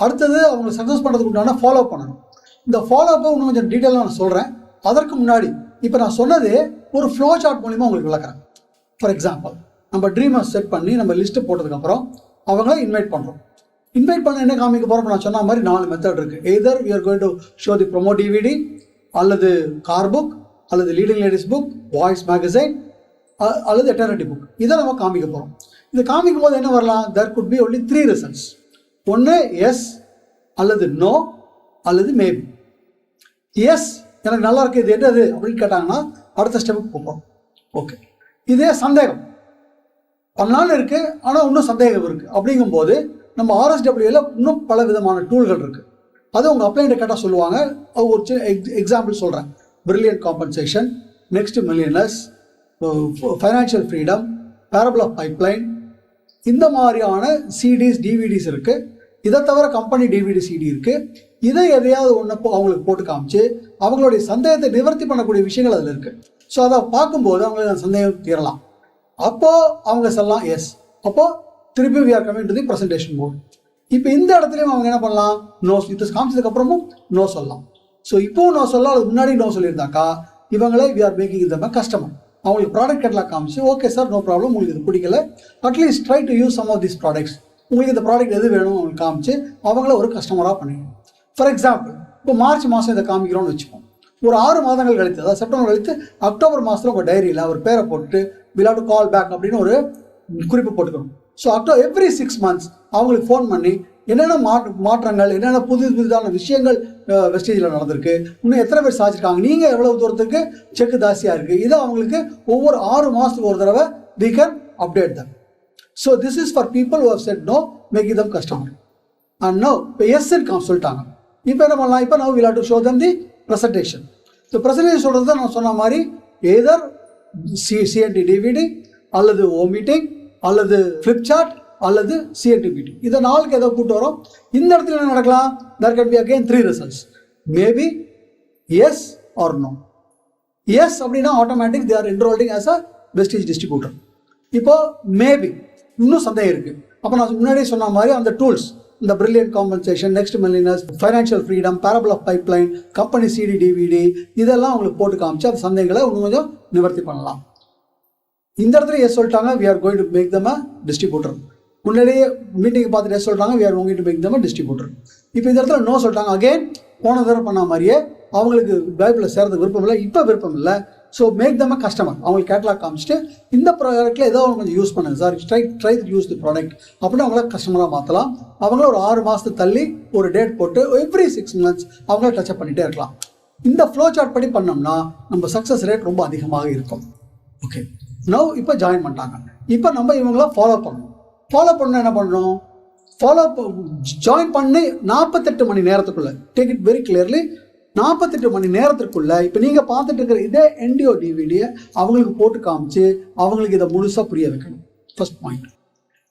அடுத்தது அவங்க சக்ஸஸ் பண்ணுறதுக்கு உண்டான ஃபாலோ பண்ணணும். இந்த ஃபாலோ அப்போ இன்னும் கொஞ்சம் டீட்டெயிலாக நான் சொல்கிறேன். அதற்கு முன்னாடி இப்போ நான் சொன்னது ஒரு ஃப்ளோ சார்ட் மூலிமா உங்களுக்கு விளக்குறேன். ஃபார் எக்ஸாம்பிள், நம்ம ட்ரீமை செட் பண்ணி நம்ம லிஸ்ட்டு போட்டதுக்கப்புறம் அவங்கள இன்வைட் பண்ணுறோம். இன்வைட் பண்ண என்ன காமிக்க போகிறோம், நான் சொன்ன மாதிரி 4 மெத்தட் இருக்குது. Either we are going to show the promo DVD, அல்லது கார் புக், அல்லது leading ladies book, voice magazine, அல்லது எட்டர்னிட்டி புக். இதை நம்ம காமிக்க போகிறோம். இது காமிக்கும் போது என்ன வரலாம், there could be only 3 results. ஒன்று எஸ், அல்லது நோ, அல்லது மேபி. எஸ், எனக்கு நல்லா இருக்குது, இது என்னது அப்படின்னு கேட்டாங்கன்னா அடுத்த ஸ்டெப்புக்கு போகிறோம். ஓகே, இதே சந்தேகம் பண்ணலான்னு இருக்குது, ஆனால் இன்னும் சந்தேகம் இருக்குது அப்படிங்கும்போது நம்ம RSWல இன்னும் பல விதமான டூல்கள் இருக்குது. அது உங்கள் அப்ளைன்ட்ட கேட்டால் சொல்லுவாங்க. ஒரு எக்ஸாம்பிள் சொல்கிறேன். Brilliant compensation, next millionaires, financial freedom, parable of pipeline, இந்த மாதிரியான சிடிஸ் டிவிடிஸ் இருக்குது. இதை தவிர கம்பெனி டிவிடி சிடி இருக்குது. இதை எதையாவது ஒன்று அவங்களுக்கு போட்டு காமிச்சு அவங்களுடைய சந்தேகத்தை நிவர்த்தி பண்ணக்கூடிய விஷயங்கள் அதில் இருக்குது. ஸோ அதை பார்க்கும்போது அவங்களுக்கு சந்தேகம் தீரலாம். அப்போது அவங்க சொல்லலாம் எஸ். அப்போது திருப்பி we are coming to the presentation mode. இப்போ இந்த இடத்துலையும் அவங்க என்ன பண்ணலாம், நோ. இது காமிச்சதுக்கப்புறமும் நோ சொல்லலாம். ஸோ இப்போவும் நோ சொல்லலாம், அதுக்கு முன்னாடி நோ சொல்லியிருந்தாக்கா இவங்களே we are making the customer. அவங்களுக்கு ப்ராடக்ட் கேட்டலாக் காமிச்சு, ஓகே சார், நோ ப்ராப்ளம், உங்களுக்கு இது பிடிக்கல, at least try to use some of this products, உங்களுக்கு இந்த ப்ராடக்ட் எது வேணும் அவங்களுக்கு காமிச்சு அவங்கள ஒரு கஸ்டமராக பண்ணிக்கணும். ஃபார் எக்ஸாம்பிள், இப்போ மார்ச் மாதம் இதை காமிக்கிறோன்னு வச்சுப்போம். ஒரு 6 மாதங்கள் கழித்து, அதாவது செப்டம்பர் கழித்து அக்டோபர் மாதத்தில் உங்கள் டைரியில் ஒரு பேரை போட்டு will have to call back அப்படின்னு ஒரு குறிப்பு போட்டுக்கணும். ஸோ எவ்ரி 6 months அவங்களுக்கு ஃபோன் பண்ணி என்னென்ன மாற்றங்கள், என்னென்ன புதிதான விஷயங்கள் வெஸ்டேஜில் நடந்திருக்கு, இன்னும் எத்தனை பேர் சாதிச்சிருக்காங்க, நீங்கள் எவ்வளவு தூரத்துக்கு செக்கு தாசியாக இருக்குது, இதை அவங்களுக்கு ஒவ்வொரு 6 மாதத்துக்கு ஒரு தடவை we can update them. So this is for people who have said no, making them customer. And now இப்போ எஸ் சொல்லிட்டாங்க. இப்போ என்ன பண்ணலாம், இப்போ now we'll have to show them the presentation. So presentation சொல்கிறது தான் நான் சொன்ன மாதிரி எதர் சிஎன்டி டிவிடி, அல்லது ஓ மீட்டிங், அல்லது ஃப்ளிப் சார்ட், அல்லது சிஎன்டி மீட்டிங். இதை 4க்கு எதை கூட்டு வரோம். இந்த இடத்துல என்ன நடக்கலாம், there can be again 3 results. Maybe, yes or no. Yes அப்படின்னா automatic they are enrolling as a vestige distributor. இப்போ மேபி இன்னும் சந்தேகம் இருக்குது. அப்போ நான் முன்னாடியே சொன்ன மாதிரி அந்த டூல்ஸ், இந்த brilliant compensation, next millionaires, financial freedom, parable of pipeline, company CD DVD, இதெல்லாம் உங்களுக்கு போட்டு காமிச்சு அந்த சந்தேகங்களை இன்னும் கொஞ்சம் நிவர்த்தி பண்ணலாம். இந்த இடத்துல எஸ் சொல்லிட்டாங்க, we are going to make them a distributor. முன்னாடியே மீட்டிங் பார்த்துட்டு எஸ் சொல்லிட்டாங்க, we are going to make them a distributor. இப்போ இந்த இடத்துல நோ சொல்லிட்டாங்க. அகெயின் போன தடவை பண்ண மாதிரியே அவங்களுக்கு பைபிளில் சேர்றதுக்கு விருப்பம் இல்லை, இப்போ விருப்பம் இல்லை. ஸோ மேக் தம் அ கஸ்டமர். அவங்களுக்கு கேட்லாக் காமிச்சிட்டு இந்த ப்ராடக்ட்டில் ஏதோ அவங்க கொஞ்சம் யூஸ் பண்ணுங்க sir, try use the product அப்படின்னு அவங்கள கஸ்டமராக மாற்றலாம். அவங்கள ஒரு 6 மாதத்துக்கு தள்ளி ஒரு டேட் போட்டு எவ்ரி 6 months அவங்கள டச்சப் பண்ணிகிட்டே இருக்கலாம். இந்த ஃப்ளோ சார்ட் படி பண்ணோம்னா நம்ம சக்ஸஸ் ரேட் ரொம்ப அதிகமாக இருக்கும். ஓகே, நோ இப்போ ஜாயின் பண்ணிட்டாங்க. இப்போ நம்ம இவங்கள ஃபாலோ பண்ணணும். ஃபாலோ பண்ண என்ன பண்ணணும், ஜாயின் பண்ணி 48 மணி நேரத்துக்குள்ள, டேக் இட் வெரி கிளியர்லி, 48 மணி நேரத்திற்குள்ள இப்போ நீங்கள் பார்த்துட்டு இருக்கிற இதே என்டிஓ டிவிடியை அவங்களுக்கு போட்டு காமிச்சு அவங்களுக்கு இதை முழுசாக புரிய வைக்கணும். First point.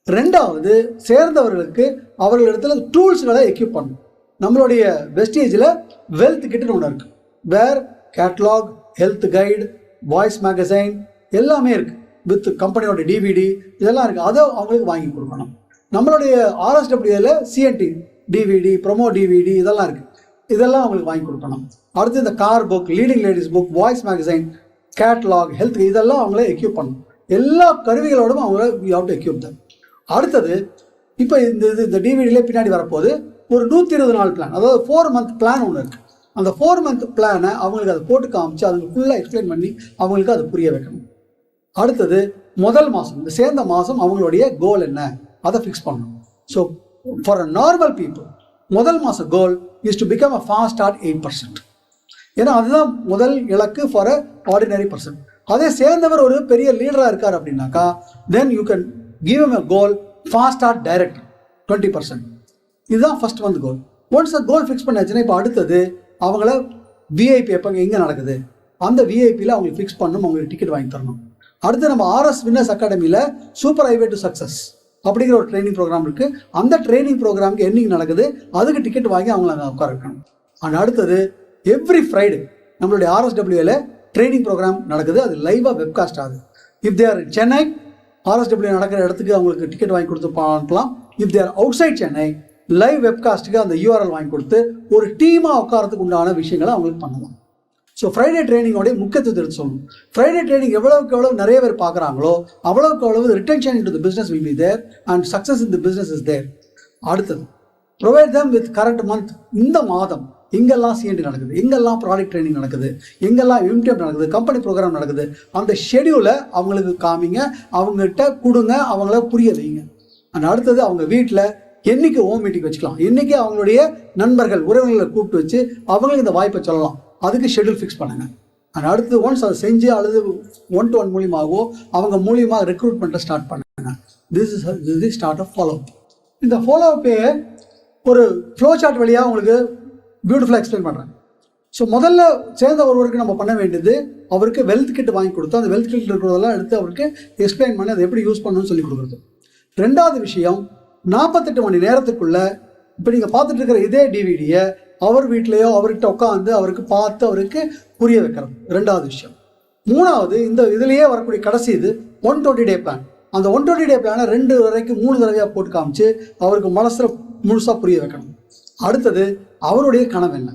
2வது, சேர்ந்தவர்களுக்கு அவர்களிடத்துல டூல்ஸ்களை எக்யூப் பண்ணணும். நம்மளுடைய வெஸ்டேஜில் வெல்த் கிட்னு ஒன்று இருக்குது. Wear catalogue, health guide, voice magazine எல்லாமே இருக்குது. வித் கம்பெனியோட டிவிடி இதெல்லாம் இருக்குது. அதை அவங்களுக்கு வாங்கி கொடுக்கணும். நம்மளுடைய RSWல சிஎன்டி டிவிடி, ப்ரோமோ டிவிடி இதெல்லாம் இருக்குது. இதெல்லாம் அவங்களுக்கு வாங்கி கொடுக்கணும். அடுத்து இந்த car book, leading ladies book, voice magazine, catalogue, health, இதெல்லாம் அவங்கள எக்யூப் பண்ணணும். எல்லா கருவிகளோடும் அவங்கள வி ஹேவ் டு எக்யூப் தம். அடுத்தது, இப்போ இந்த டிவிடியிலே பின்னாடி வரப்போது ஒரு 120 நாள் பிளான், அதாவது 4 month பிளான் ஒன்று இருக்குது. அந்த 4 month பிளானை அவங்களுக்கு அதை போட்டு காமிச்சு அதுக்கு ஃபுல்லாக எக்ஸ்பிளைன் பண்ணி அவங்களுக்கு அதை புரிய வைக்கணும். அடுத்தது, முதல் மாதம், இந்த சேர்ந்த மாதம் அவங்களுடைய கோல் என்ன அதை ஃபிக்ஸ் பண்ணணும். So for a normal people முதல் மாத goal is to become a fast start 8%. ஏன்னா அதுதான் முதல் இலக்கு ஃபார் அ ஆர்டினரி பர்சன். அதே சேர்ந்தவர் ஒரு பெரிய லீடராக இருக்கார் அப்படின்னாக்கா then you can give am a goal fast start direct 20%. இதுதான் ஃபர்ஸ்ட் வந்து கோல். ஒன்ஸ் அ கோல் ஃபிக்ஸ் பண்ணாச்சுன்னா இப்போ அடுத்தது அவங்கள விஐபி எப்போ எங்கே நடக்குது அந்த விஐபியில் அவங்களுக்கு ஃபிக்ஸ் பண்ணணும், அவங்களுக்கு டிக்கெட் வாங்கி தரணும். அடுத்து நம்ம ஆர்எஸ் வின்னர்ஸ் அகாடமியில் சூப்பர் ஹைவே டு சக்ஸஸ் அப்படிங்கிற ஒரு ட்ரைனிங் ப்ரோக்ராம் இருக்குது. அந்த ட்ரைனிங் ப்ரோக்ராமுக்கு என்னைக்கு நடக்குது அதுக்கு டிக்கெட் வாங்கி அவங்கள அங்கே உட்கார வைக்கணும். அண்ட் அடுத்தது எவ்ரி ஃப்ரைடே நம்மளுடைய ஆர்எஸ்டபிள்யூவில் ட்ரைனிங் ப்ரோக்ராம் நடக்குது. அது லைவாக வெப்காஸ்ட் ஆகுது. இஃப் தேர் சென்னை ஆர்எஸ்டபிள்யூ நடக்கிற இடத்துக்கு அவங்களுக்கு டிக்கெட் வாங்கி கொடுத்து அனுப்பலாம். If they're outside Chennai live வெப்காஸ்ட்டுக்கு அந்த யூஆர்எல் வாங்கி கொடுத்து ஒரு டீமாக உட்காரத்துக்கு உண்டான விஷயங்களை அவங்களுக்கு பண்ணலாம். ஸோ ஃப்ரைடே ட்ரைனிங்கோடைய முக்கியத்துவத்தை எடுத்து சொல்லணும். ஃப்ரைடே ட்ரைனிங் எவ்வளவுக்கு எவ்வளவு நிறைய பேர் பார்க்குறாங்களோ அவ்வளவுக்கு அவ்வளவு retention in to the business will be there and success in the business is there. அடுத்தது provide them with current month. இந்த மாதம் எங்கெல்லாம் சிஎன்டி நடக்குது, எங்கெல்லாம் ப்ராடக்ட் ட்ரைனிங் நடக்குது, எங்கெல்லாம் எம்டிஎம் நடக்குது, கம்பெனி ப்ரோக்ராம் நடக்குது, அந்த ஷெடியூலை அவங்களுக்கு காமிங்க, அவங்ககிட்ட கொடுங்க, அவங்கள புரிய வைங்க. அண்ட் அடுத்தது அவங்க வீட்டில் என்னைக்கு ஹோம் மீட்டிங் வச்சுக்கலாம், என்னைக்கு அவங்களுடைய நண்பர்கள் உறவினர்களை கூப்பிட்டு வச்சு அவங்களுக்கு இந்த வாய்ப்பை சொல்லலாம், அதுக்கு ஷெடியூல் ஃபிக்ஸ் பண்ணுங்க. அண்ட் அடுத்து ஒன்ஸ் அதை செஞ்சு அல்லது 1-to-1 மூலியமாகவோ அவங்க மூலியமாக ரெக்ரூட்மெண்ட்டை ஸ்டார்ட் பண்ணுங்க. This is start of follow up. இந்த ஃபாலோ அப்பே ஒரு ஃப்ளோ சார்ட் வழியாக உங்களுக்கு பியூட்டிஃபுல்லாக எக்ஸ்பிளைன் பண்ணுறேன். ஸோ முதல்ல சேர்ந்த ஒருவருக்கு நம்ம பண்ண வேண்டியது அவருக்கு வெல்த் கிட் வாங்கி கொடுத்து அந்த வெல்த் கிட் இருக்கிறதெல்லாம் எடுத்து அவருக்கு எக்ஸ்பிளைன் பண்ணி அதை எப்படி யூஸ் பண்ணணும்னு சொல்லி கொடுக்குறது. ரெண்டாவது விஷயம் 48 மணி நேரத்துக்குள்ள இப்போ நீங்கள் பார்த்துட்டு இருக்கிற இதே டிவிடியை அவர் வீட்லேயோ அவர்கிட்ட உட்காந்து அவருக்கு பார்த்து அவருக்கு புரிய வைக்கிறது ரெண்டாவது விஷயம். மூணாவது இந்த இதுலேயே வரக்கூடிய கடைசி இது 120 டே பிளான். அந்த 120 டே பிளானை 2 வரைக்கும் 3 தடவையாக போட்டு காமிச்சு அவருக்கு மனசில் முழுசாக புரிய வைக்கணும். அடுத்தது அவருடைய கனவு என்ன.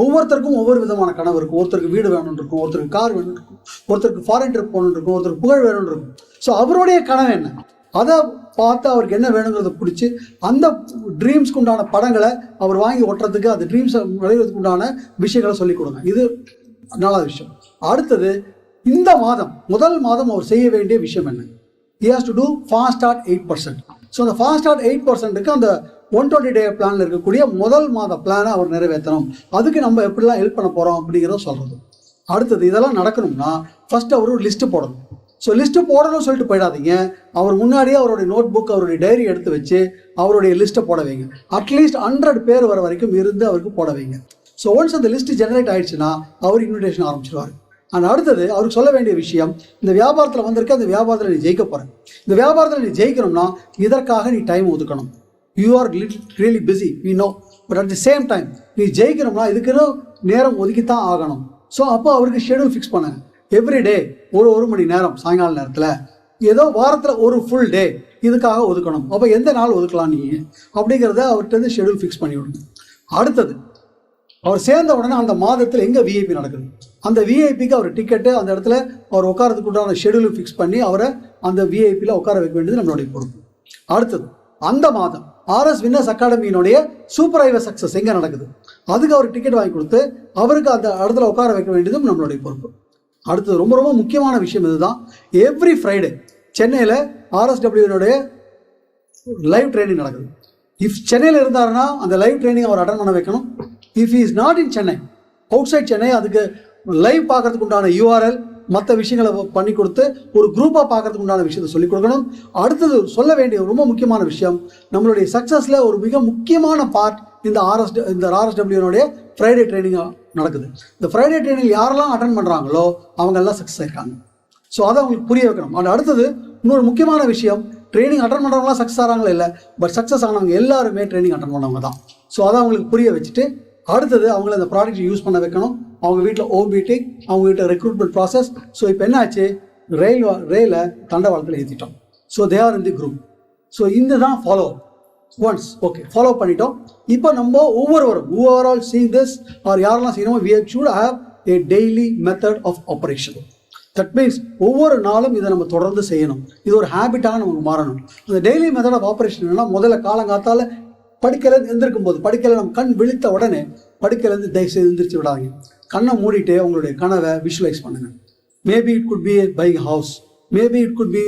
ஒவ்வொருத்தருக்கும் ஒவ்வொரு விதமான கனவு இருக்கும். ஒருத்தருக்கு வீடு வேணும்னு இருக்கும், ஒருத்தருக்கு கார் வேணும்னு இருக்கும், ஒருத்தருக்கு ஃபாரின் ட்ரிப் போகணுன்னு இருக்கும், ஒருத்தருக்கு புகழ் வேணும்னு இருக்கும். ஸோ அவருடைய கனவு என்ன அதை பார்த்து அவருக்கு என்ன வேணுங்கிறத பிடிச்சி அந்த ட்ரீம்ஸ்க்கு உண்டான படங்களை அவர் வாங்கி ஒட்டுறதுக்கு அந்த ட்ரீம்ஸை விளையிறதுக்கு உண்டான விஷயங்களை சொல்லிக் கொடுங்க. இது நல்ல விஷயம். அடுத்தது இந்த மாதம் முதல் மாதம் அவர் செய்ய வேண்டிய விஷயம் என்ன. He has to do fast start 8%. So அந்த ஃபாஸ்ட் ஸ்டார்ட் 8%க்கு அந்த 120 டே பிளானில் இருக்கக்கூடிய முதல் மாத பிளானை அவர் நிறைவேற்றணும். அதுக்கு நம்ம எப்படிலாம் ஹெல்ப் பண்ண போகிறோம் அப்படிங்கிறத சொல்கிறது. அடுத்தது இதெல்லாம் நடக்கணும்னா ஃபர்ஸ்ட் அவர் ஒரு லிஸ்ட்டு போடணும். ஸோ லிஸ்ட்டு போடணும்னு சொல்லிட்டு போயிடாதீங்க. அவர் முன்னாடியே அவருடைய நோட் புக் அவருடைய டைரி எடுத்து வச்சு அவருடைய லிஸ்ட்டை போட வைங்க. அட்லீஸ்ட் 100 பேர் வர வரைக்கும் இருந்து அவருக்கு போட வைங்க. ஸோ ஒன்ஸ் அந்த லிஸ்ட்டு ஜெனரேட் ஆயிடுச்சுன்னா அவர் இன்விடேஷன் ஆரம்பிச்சிருவார். அண்ட் அடுத்தது அவருக்கு சொல்ல வேண்டிய விஷயம், இந்த வியாபாரத்தில் வந்திருக்க அந்த வியாபாரத்தில் நீ ஜெயிக்க போகிற, இந்த வியாபாரத்தில் நீ ஜெயிக்கணும்னா இதற்காக நீ டைம் ஒதுக்கணும். You are really busy we know, but at the same time நீ ஜெயிக்கணும்னா இதுக்குன்னு நேரம் ஒதுக்கித்தான் ஆகணும். ஸோ அப்போ அவருக்கு ஷெடியூல் ஃபிக்ஸ் பண்ணுங்க. எவ்ரிடே ஒரு மணி நேரம் சாயங்கால நேரத்தில் ஏதோ வாரத்தில் ஒரு ஃபுல் டே இதுக்காக ஒதுக்கணும். அப்போ எந்த நாள் ஒதுக்கலாம் நீ அப்படிங்கிறத அவர்கிட்ட ஷெடியூல் ஃபிக்ஸ் பண்ணி விடுங்க. அடுத்தது அவர் சேர்ந்த உடனே அந்த மாதத்தில் எங்கே விஐபி நடக்குது அந்த விஐபிக்கு அவர் டிக்கெட்டு அந்த இடத்துல அவர் உட்காரத்துக்கு உண்டான ஷெடியூல் ஃபிக்ஸ் பண்ணி அவரை அந்த விஐபியில் உட்கார வைக்க வேண்டியது நம்மளுடைய பொறுப்பு. அடுத்தது அந்த மாதம் ஆர்எஸ் வின்னர்ஸ் அகாடமியினுடைய சூப்பர் ஹைவே சக்ஸஸ் எங்கே நடக்குது அதுக்கு அவர் டிக்கெட் வாங்கி கொடுத்து அவருக்கு அந்த இடத்துல உட்கார வைக்க வேண்டியதும் நம்மளுடைய பொறுப்பு. அடுத்தது ரொம்ப ரொம்ப முக்கியமான விஷயம் இதுதான். எவ்ரி ஃப்ரைடே சென்னையில் ஆர்எஸ்டபிள்யூனுடைய லைவ் ட்ரைனிங் நடக்குது. இஃப் சென்னையில் இருந்தாருன்னா அந்த லைவ் ட்ரைனிங் அவர் அட்டன் பண்ண வைக்கணும். If is not in Chennai, outside Chennai, அதுக்கு லைவ் பார்க்கறதுக்கு உண்டான யூஆர்எல் மற்ற விஷயங்களை பண்ணி கொடுத்து ஒரு குரூப்பாக பார்க்கறதுக்கு உண்டான விஷயத்தை சொல்லிக் கொடுக்கணும். அடுத்தது சொல்ல வேண்டிய ரொம்ப முக்கியமான விஷயம், நம்மளுடைய சக்ஸஸில் ஒரு மிக முக்கியமான பார்ட் இந்த ஆர்எஸ்டபிள்யூனுடைய ஃப்ரைடே ட்ரைனிங் நடக்குது. இந்த ஃப்ரைடே ட்ரைனிங் யாரெல்லாம் அட்டன் பண்ணுறாங்களோ அவங்கெல்லாம் சக்ஸஸ் ஆயிருக்காங்க. ஸோ அதை அவங்களுக்கு புரிய வைக்கணும். அண்ட் அடுத்தது இன்னொரு முக்கியமான விஷயம், ட்ரைனிங் அட்டன் பண்ணுறவங்களாம் சக்ஸஸ் ஆகிறாங்களா இல்லை, பட் சக்ஸஸ் ஆனவங்க எல்லாருமே ட்ரைனிங் அட்டன் பண்ணவங்க தான். ஸோ அதை அவங்களுக்கு புரிய வச்சுட்டு அடுத்தது அவங்கள அந்த ப்ராடக்ட் யூஸ் பண்ண வைக்கணும். அவங்க வீட்டில் ஹோம் மீட்டிங், அவங்க வீட்டில் ரெக்ரூட்மெண்ட் ப்ராசஸ். ஸோ இப்போ என்ன ஆச்சு, ரயிலை தண்டவாளத்தில் ஏற்றிட்டோம். So they are in the group. So இந்த தான் ஃபாலோ ஒன்ஸ் ஓகே ஃபாலோ பண்ணிட்டோம். இப்போ நம்ம ஒவ்வொருவரும் ஓவரால் சீங் திஸ் ஆர் யாரெல்லாம் செய்யணுமோ we should have a daily method of operation. That means ஒவ்வொரு நாளும் இதை நம்ம தொடர்ந்து செய்யணும். இது ஒரு ஹேபிட்டாக நமக்கு மாறணும். அந்த டெய்லி மெத்தட் ஆஃப் ஆப்ரேஷன் என்னன்னா, முதல்ல காலங்காத்தால் படுக்கையிலேருந்து எந்திருக்கும் போது படுக்கையில் நம்ம கண் விழித்த உடனே படுக்கையிலேருந்து தயவுசெய்து எந்திரிச்சு விடாதீங்க. கண்ணை மூடிட்டு உங்களுடைய கனவை விஷுவலைஸ் பண்ணுங்கள். Maybe it could be buying house, maybe it could be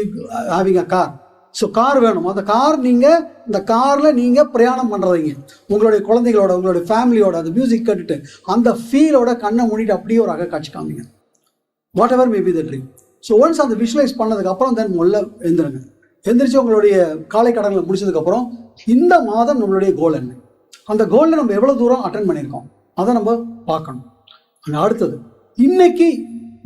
having a car, so car வேணும். அந்த கார் நீங்கள் இந்த காரில் நீங்கள் பிரயாணம் பண்ணுறீங்க உங்களுடைய குழந்தைகளோட உங்களுடைய ஃபேமிலியோட அந்த மியூசிக் கேட்டுட்டு அந்த ஃபீலோட கண்ணை மூடிட்டு அப்படியே ஒரு அக காட்சி காமிங்க. What ever may be the dream. So once அந்த விஷுவலைஸ் பண்ணதுக்கப்புறம் தென் முதல்ல எழுந்துருங்க. எந்திரிச்சு உங்களுடைய காலை கடன்களை முடிச்சதுக்கப்புறம் இந்த மாதம் நம்மளுடைய கோல் என்ன, அந்த கோலில் நம்ம எவ்வளோ தூரம் அட்டன் பண்ணியிருக்கோம் அதை நம்ம பார்க்கணும். அண்ட் அடுத்தது இன்னைக்கு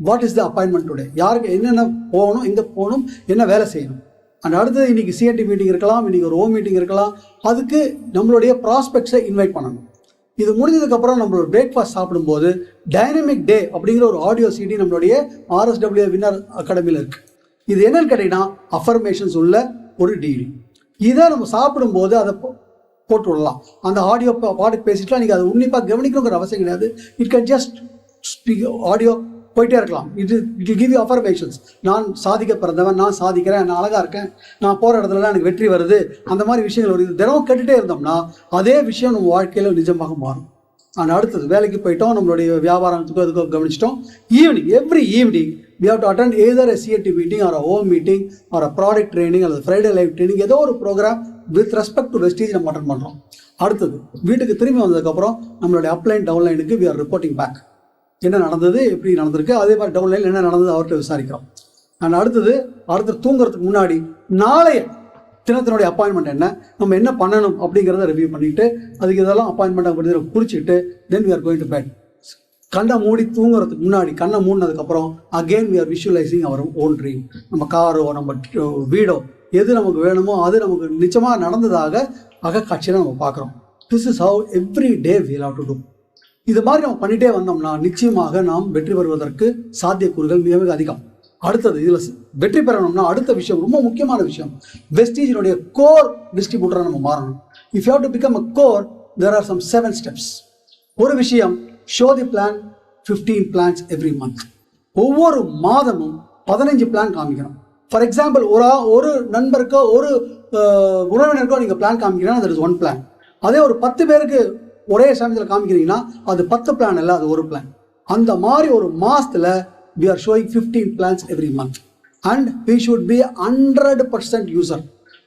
what is the appointment today, யாருக்கு என்னென்ன போகணும், எங்கே போகணும், என்ன வேலை செய்யணும். அண்ட் அடுத்தது இன்னைக்கு சிஎன்டி மீட்டிங் இருக்கலாம், இன்னைக்கு ஒரு ஹோம் மீட்டிங் இருக்கலாம். அதுக்கு நம்மளுடைய ப்ராஸ்பெக்ட்ஸை இன்வைட் பண்ணணும். இது முடிஞ்சதுக்கப்புறம் நம்மளோட பிரேக்ஃபாஸ்ட் சாப்பிடும்போது டைனமிக் டே அப்படிங்கிற ஒரு ஆடியோ சிடி நம்மளுடைய RSW வின்னர் அகாடமியில் இருக்குது. இது என்னன்னு கேட்டிங்கன்னா அஃபர்மேஷன்ஸ் உள்ள ஒரு டிடி. இதை நம்ம சாப்பிடும்போது அதை போட்டு விடலாம். அந்த ஆடியோ பாட்டுக்கு பேசிட்டுலாம் நீங்கள் அதை உன்னிப்பாக கவனிக்கணுங்கிற அவசியம் கிடையாது. It can just speak audio போயிட்டே இருக்கலாம். It give you affirmations. நான் சாதிக்க பிறந்தவன், நான் சாதிக்கிறேன், நான் அழகாக இருக்கேன், நான் போகிற இடத்துலலாம் எனக்கு வெற்றி வருது, அந்த மாதிரி விஷயங்கள் வருது. தினமும் கேட்டுகிட்டே இருந்தோம்னா அதே விஷயம் நம்ம வாழ்க்கையில் நிஜமாக மாறும். அண்ட் அடுத்தது வேலைக்கு போயிட்டோம், நம்மளுடைய வியாபாரத்துக்கோ அதுக்கோ கவனிச்சிட்டோம். Evening every evening we have to attend either a CAT meeting or a home meeting or a product training அல்லது ஃப்ரைடே லைவ் ட்ரைனிங், ஏதோ ஒரு programme with respect to Vestige நம்ம அட்டன் பண்ணுறோம். அடுத்தது வீட்டுக்கு திரும்பி வந்ததுக்கப்புறம் நம்மளுடைய அப்லைன் டவுன்லைனுக்கு we are reporting back. என்ன நடந்தது, எப்படி நடந்திருக்கு, அதே மாதிரி டவுன்லைன் என்ன நடந்தது அவர்கிட்ட விசாரிக்கிறோம். அண்ட் அடுத்தது தூங்குறதுக்கு முன்னாடி நாளைய தினத்தினுடைய அப்பாயின்மெண்ட் என்ன, நம்ம என்ன பண்ணணும் அப்படிங்கிறத ரிவ்யூ பண்ணிட்டு அதுக்கு இதெல்லாம் அப்பாயின்மெண்ட் அப்படிங்கிற குறிச்சிட்டு தென் we are going to bed. கண்ணை மூடி தூங்குறதுக்கு முன்னாடி கண்ணை மூடினதுக்கப்புறம் again we are visualizing our own dream. நம்ம காரோ நம்ம வீடோ எது நமக்கு வேணுமோ அது நமக்கு நிச்சயமாக நடந்ததாக அகக்காட்சியில் நம்ம பார்க்குறோம். This is how every day we have to do. இது மாதிரி நம்ம பண்ணிகிட்டே வந்தோம்னா நிச்சயமாக நாம் வெற்றி பெறுவதற்கு சாத்தியக்கூறுகள் மிக மிக அதிகம். அடுத்தது இதில் வெற்றி பெறணும்னா அடுத்த விஷயம் ரொம்ப முக்கியமான விஷயம், வெஸ்டீஜினுடைய கோர் டிஸ்ட்ரிபியூட்டரை நம்ம மாறணும். If you have to become a core there are some 7 steps. ஒரு விஷயம், show the plan 15 plans every month. ஒவ்வொரு மாதமும் 15 பிளான் காமிக்கணும். ஃபார் எக்ஸாம்பிள் ஒரு நண்பருக்கோ ஒரு உறவினருக்கோ நீங்கள் பிளான் காமிக்கிறீங்கன்னா தட் இஸ் 1 பிளான். அதே ஒரு 10 பேருக்கு ஒரே சமயத்தில் காமிக்கிறீங்கன்னா அது 10 பிளான் இல்லை, அது ஒரு பிளான். அந்த மாதிரி ஒரு மாதத்தில் we are showing 15 plans every month and we should be 100% user.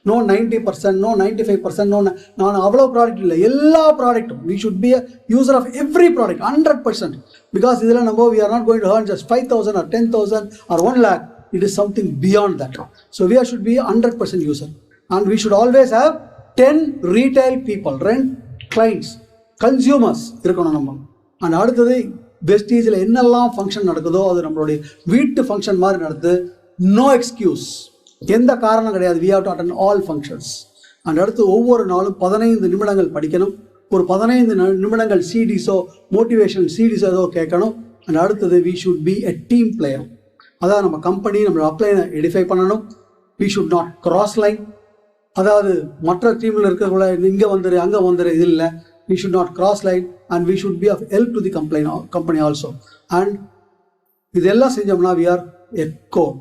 No 90%, no 95%, no நான் அவ்வளோ ப்ராடக்ட் இல்லை, எல்லா ப்ராடக்ட்டும் we should be a user of every product 100%. because இதில் நம்ம we are not going to earn just 5,000 or 10,000 or 1 lakh. it is something beyond that. so we should be 100% user and we should always have 10 retail people, rent clients, consumers இருக்கணும் நம்ம. அண்ட் அடுத்தது வெஸ்டீஜில் என்னெல்லாம் ஃபங்க்ஷன் நடக்குதோ அது நம்மளுடைய வீட்டு ஃபங்க்ஷன் மாதிரி நடத்து. நோ எக்ஸ்கியூஸ், எந்த காரணம் கிடையாது. we have to attend all functions. And அடுத்து ஒவ்வொரு நாளும் 15 நிமிடங்கள் படிக்கணும். ஒரு 15 நிமிடங்கள் சிடிஸோ மோட்டிவேஷன் சிடிஸோ ஏதோ கேட்கணும். அண்ட் அடுத்தது we should be a team player. அதாவது நம்ம கம்பெனி நம்மளோட அப்ளைனை எடிஃபை பண்ணணும். we should not cross line. அதாவது மற்ற டீமில் இருக்கிறவங்கள இங்கே வந்துரு அங்கே வந்துரு, இது இல்லை. we should not cross line and we should be of help to the company also. and இதெல்லாம் செஞ்சோம்னா we are a core.